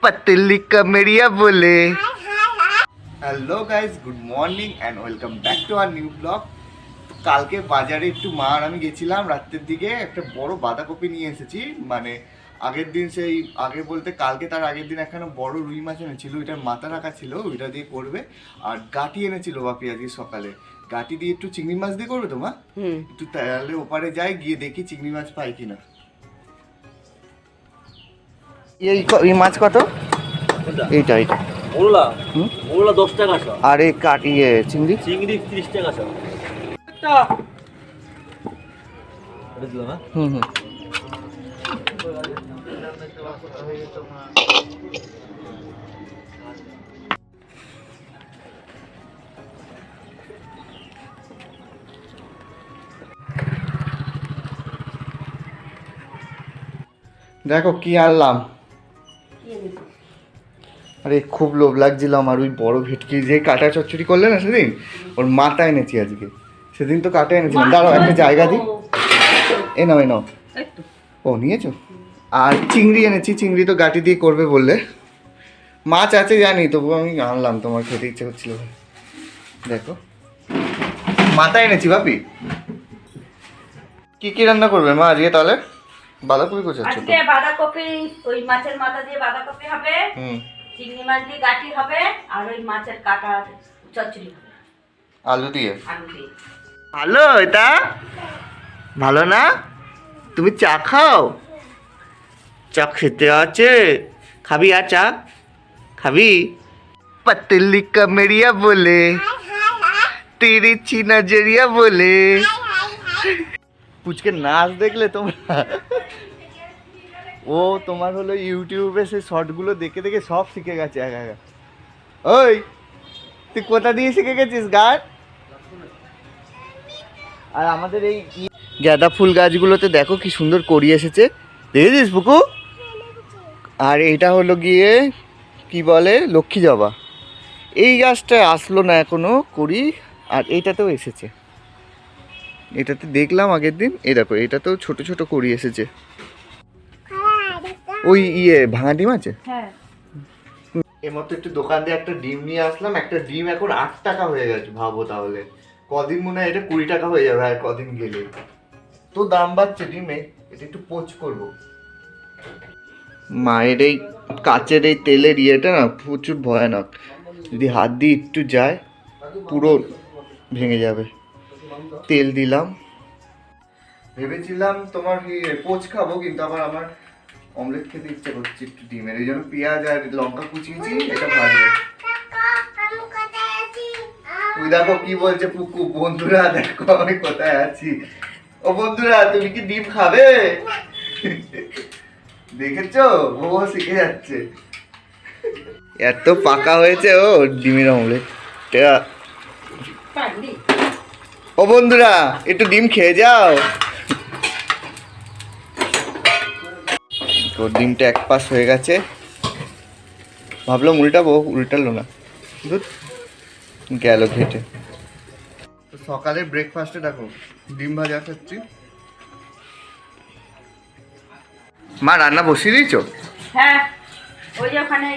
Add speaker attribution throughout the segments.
Speaker 1: पतली कमरिया बोले hello guys good morning and welcome back to our new blog. কালকে বাজারে একটু মা আর আমি গেছিলাম রাতের দিকে, একটা বড় বাঁধাকপি নিয়ে এসেছি। মানে আগের দিন সেই আগে বলতে কালকে তার আগের দিন একখানা বড় রুই মাছ এনেছিল, ওইটার মাথা রাখা ছিল, ওইটা দিয়ে করবে। আর গাটি এনেছিল বাপি আজকে সকালে, গাটি দিয়ে একটু চিংড়ি মাছ দিয়ে করবে তো মা। একটু তাহলে ওপারে যাই, গিয়ে দেখি চিংড়ি মাছ পাই কিনা। এই মাছ কত? এইটা এইটা
Speaker 2: মোরলা মোরলা 10 টাকা সব।
Speaker 1: আর এই কাটিয়ে চিংড়ি
Speaker 2: 30 টাকা সব। এটা দিলাম না।
Speaker 1: দেখো কি আনলাম। আরে খুব লোভ লাগছিল আমার ওই বড় ভেটকি যে কাটা চচ্চড়ি করলে না সেদিন, ওর মাথা এনেছি আজকে। সেদিন তো কাটা এনেছিলাম, দাঁড়াও একটা জায়গা দিই। এ নাও ও নিয়েছো। আর চিংড়ি এনেছি, চিংড়ি তো গাটি দিয়ে করবে বললে। মাছ আছে জানি, তবু আমি আনলাম, তোমার খেতে ইচ্ছে করছিল। দেখো মাথা এনেছি বাপি। কি কি রান্না করবে মা আজকে তাহলে? বাঁধাকপি কোচাচ্ছ?
Speaker 3: আজকে বাঁধাকপি, ওই মাছের মাথা দিয়ে বাঁধাকপি হবে, চিংড়ি মাছ দিয়ে গাটি হবে, আর ওই মাছের কাটা চচ্চড়ি হবে
Speaker 1: আলু দিয়ে।
Speaker 3: আলু দিয়ে।
Speaker 1: ভালো এটা ভালো না? তুমি চা খাও? চা খেতে আছে? খাবি আর চা খাবি? पतली कमरिया बोले तिरछी नजरिया बोले। পুচকে নাচ দেখলে তোমরা? ও তোমার হলো ইউটিউবে সেই শর্টগুলো দেখে দেখে সব শিখে গেছে একা একা। ওই তুই কোথা দিয়ে শিখে গেছিস গান? আর আমাদের এই গাঁদা ফুল গাছগুলোতে দেখো কি সুন্দর কড়ি এসেছে, দেখেছিস পুকু? আর এইটা হলো গিয়ে কি বলে, লক্ষ্মী জবা। এই গাছটা আসলো না এখনো কড়ি, আর এইটাতেও এসেছে। এটাতে দেখলাম আগের দিন, এই দেখো এটাতেও ছোট ছোট কড়ি এসেছে। ওই ভাঙা ডিম আছে।
Speaker 3: হ্যাঁ,
Speaker 1: এর মতো একটু দোকান দিয়ে একটা ডিম নিয়ে আসলাম। একটা ডিম এখন 8 টাকা হয়ে গেছে, ভাবো তাহলে। কদিন মনে হয় এটা 20 টাকা হয়ে যাবে, আর কদিন গেলে তো দাম বাড়ছে ডিমে। এটা একটু পোচ করব। মায়ের এই কাচের এই তেলের ইয়েটা না প্রচুর ভয়ানক, যদি হাত দিয়ে একটু যায় পুরো ভেঙে যাবে। তেল দিলাম, ভেবেছিলাম তোমার পোচ খাবো, কিন্তু আবার আমার অমলেট খেতে ইচ্ছে করছে একটু ডিমের, এই জন্য পেঁয়াজ আর লঙ্কা কুচিয়েছি, এটা ভাজবো। তুই দেখো কি বলছে পুকু, বন্ধুরা দেখো আমি কোথায় আছি। ও বন্ধুরা তুমি কি ডিম খাবে? দেখেছো ও শিখে যাচ্ছে, এত পাকা হয়েছে ও ডিমের অমলেট। ও বন্ধুরা একটু ডিম খেয়ে যাও। তো ডিমটা এক পাশ হয়ে গেছে, ভাবলাম উল্টাবো, উল্টালো না, গেল ঘেটে। তো সকালে ব্রেকফাস্টে দেখো ডিম ভাজা খাচ্ছি। মা রান্না বসিয়ে দিয়েছো?
Speaker 3: হ্যাঁ, ওই যে ওখানে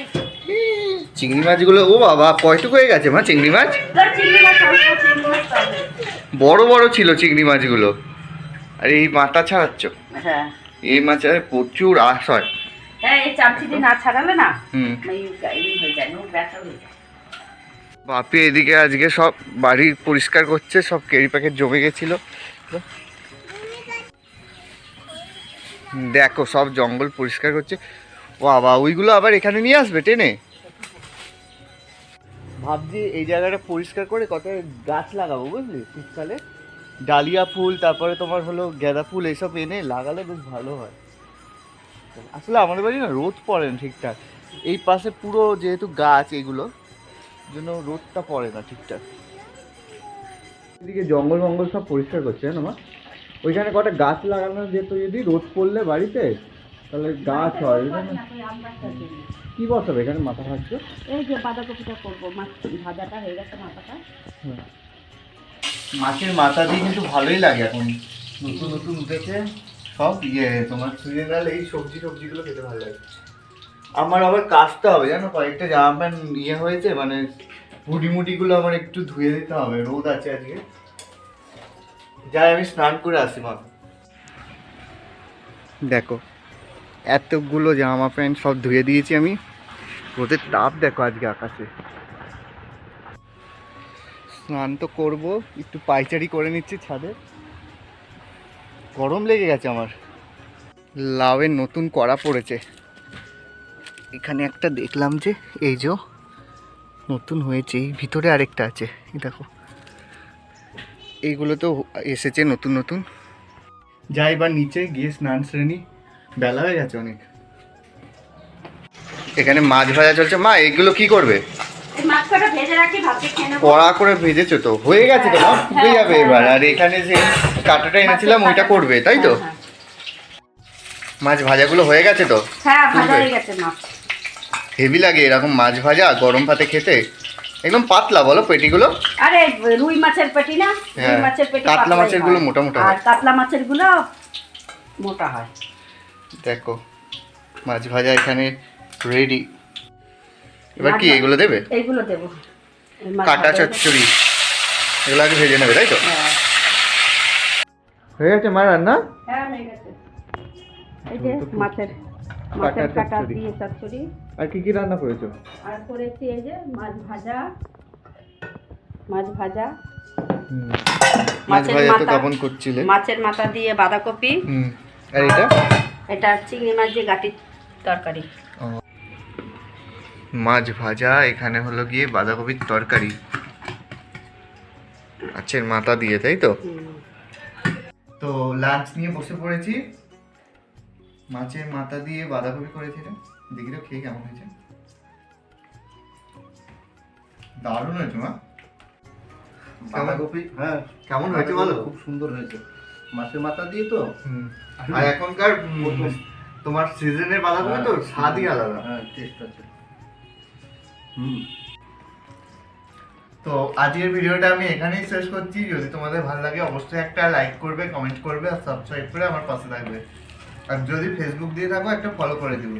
Speaker 1: চিংড়ি মাছগুলো, ও বাবা কয়টুকু হয়ে গেছে মা চিংড়ি মাছ?
Speaker 3: চিংড়ি মাছ হবে।
Speaker 1: বড় বড় ছিল চিংড়ি মাছগুলো। আর এই মাথা ছাড়াচ্ছ?
Speaker 3: হ্যাঁ,
Speaker 1: এই মাছে প্রচুর আঁশ হয়।
Speaker 3: হ্যাঁ, এই চামচি দিয়ে না ছাড়ালে না এই হয়ে যায়, নুন ব্যথা হয়ে যায়।
Speaker 1: বাপি এদিকে আজকে সব বাড়ি পরিষ্কার করছে, সব কেরি প্যাকেট জমে গেছিল। দেখো সব জঙ্গল পরিষ্কার করছে। বাবা ওইগুলো আবার এখানে নিয়ে আসবে টেনে। ভাবছি এই জায়গাটা পরিষ্কার করে কত গাছ লাগাবো বুঝলি, শীতকালে ডালিয়া ফুল, তারপরে তোমার হলো গাঁদা ফুল, এইসব এনে লাগালে বেশ ভালো হয়। আসলে আমাদের বাড়ি না রোদ পড়ে না ঠিকঠাক, এই পাশে পুরো যেহেতু গাছ এগুলো জন্য রোদটা পড়ে না ঠিকঠাক। এদিকে জঙ্গল মঙ্গল সব পরিষ্কার করছে জানো মা। ওইখানে কটা গাছ লাগানো যেত, যদি রোদ পড়লে বাড়িতে তাহলে গাছ হয়। কি বসাবে এখানে মাথা ভাজছো?
Speaker 3: এই যে বাঁধাকপিটা করবো, মাছ ভাজাটা হয়ে গেছে মাথাটা।
Speaker 1: মাছের মাথা দিয়ে কিন্তু ভালোই লাগে, এখন নতুন নতুন উঠেছে সব। তোমার সিজনাল এই সবজিগুলো খেতে ভালো লাগে। আমার আবার কাচতে হবে জানো, কয়েকটা জামা প্যান্ট ইয়ে হয়েছে, মানে মুটিগুলো আমার একটু ধুয়ে দিতে হবে, রোদ আছে আজকে। যাই আমি স্নান করে আসি মা। দেখো এতগুলো জামা প্যান্ট সব ধুয়ে দিয়েছি আমি, রোদের তাপ দেখো আজকে আকাশে। স্নান তো করবো, একটু পাইচারি করে নিচ্ছি ছাদে, গরম লেগে গেছে আমার। লাউয়ের নতুন কড়া পড়েছে এখানে একটা, দেখলাম যে এই যে নতুন হয়েছে, এই ভিতরে আরেকটা আছে, এই দেখো এইগুলো তো এসেছে নতুন নতুন। যাই এবার নিচে গিয়ে স্নান শ্রেণী, বেলা হয়ে গেছে অনেক। এখানে মাছ ভাজা চলছে। মা এগুলো কি করবে?
Speaker 3: এই মাছ কটা ভেজে রাখি, ভাবছি খেয়ে নেবো।
Speaker 1: কড়া করে ভেজেছো তো, হয়ে গেছে তো মা, ফুটে যাবে এবার। আর এখানে যে কাঁটাটা এনেছিলাম ওইটা করবে, তাই তো?
Speaker 3: হ্যাঁ,
Speaker 1: মাছ ভাজাগুলো হয়ে গেছে তো?
Speaker 3: হ্যাঁ ভাজা হয়ে গেছে মাছ।
Speaker 1: হেভি লাগে এরকম মাছ ভাজা গরম ভাতে খেতে, একদম পাতলা বলো পেটিগুলো।
Speaker 3: আরে রুই মাছের পেটি না, রুই
Speaker 1: হ্যাঁ,
Speaker 3: মাছের পেটি
Speaker 1: কাতলা
Speaker 3: পাতলাই
Speaker 1: মাছের গুলো
Speaker 3: হয়।
Speaker 1: মোটা মোটা
Speaker 3: আর
Speaker 1: হয়।
Speaker 3: কাতলা মাছের গুলো মোটা হয়।
Speaker 1: দেখো মাছ ভাজা এখানে রেডি। এবার কি এগুলো দেবে?
Speaker 3: এইগুলো দেবো, এই মাছ
Speaker 1: কাটা
Speaker 3: ভাজা হয়ে গেছে।
Speaker 1: চচ্চড়ি এগুলো আগে ভেজে নেবে, তাই তো?
Speaker 3: হ্যাঁ,
Speaker 1: হয়ে গেছে মা রান্না?
Speaker 3: হ্যাঁ হয়ে গেছে। এই যে মাছের
Speaker 1: কাটা
Speaker 3: কাটা
Speaker 1: চচ্চড়ি।
Speaker 3: দিয়ে চচ্চড়ি,
Speaker 1: আর কি কি রান্না করেছো?
Speaker 3: আর করেছি এই যে মাছ ভাজা, মাছ ভাজা,
Speaker 1: মাছ
Speaker 3: মাছের
Speaker 1: ভাজা তো
Speaker 3: মাথা।
Speaker 1: তখন করছিলে।
Speaker 3: মাছের মাথা দিয়ে বাঁধাকপি,
Speaker 1: আর এটা
Speaker 3: এটা চিংড়ি মাছ দিয়ে গাটির তরকারি।
Speaker 1: মাছ ভাজা, এখানে হলো গিয়ে বাঁধাকপির তরকারি, মাছের মাথা দিয়ে, তাই তো? তো লাঞ্চ নিয়ে বসে পড়েছি, মাছের মাথা দিয়ে বাঁধাকপি করেছিলাম, দেখি তো খেয়ে কেমন হয়েছে। দারুণ হয়েছে মা।
Speaker 4: বাঁধাকপি, হ্যাঁ
Speaker 1: কেমন হয়েছে বলো?
Speaker 4: খুব সুন্দর হয়েছে, মাছের মাথা দিয়ে তো।
Speaker 1: আর এখনকার তোমার সিজনের বাঁধাকপি তো স্বাদই আলাদা।
Speaker 4: হ্যাঁ, টেস্ট আছে।
Speaker 1: তো আজকের ভিডিওটা আমি এখানেই শেষ করছি। যদি তোমাদের ভালো লাগে অবশ্যই একটা লাইক করবে, কমেন্ট করবে আর সাবস্ক্রাইব করে আমার পাশে থাকবে। আর যদি ফেসবুক দিয়ে থাকো একটা ফলো করে দিবে।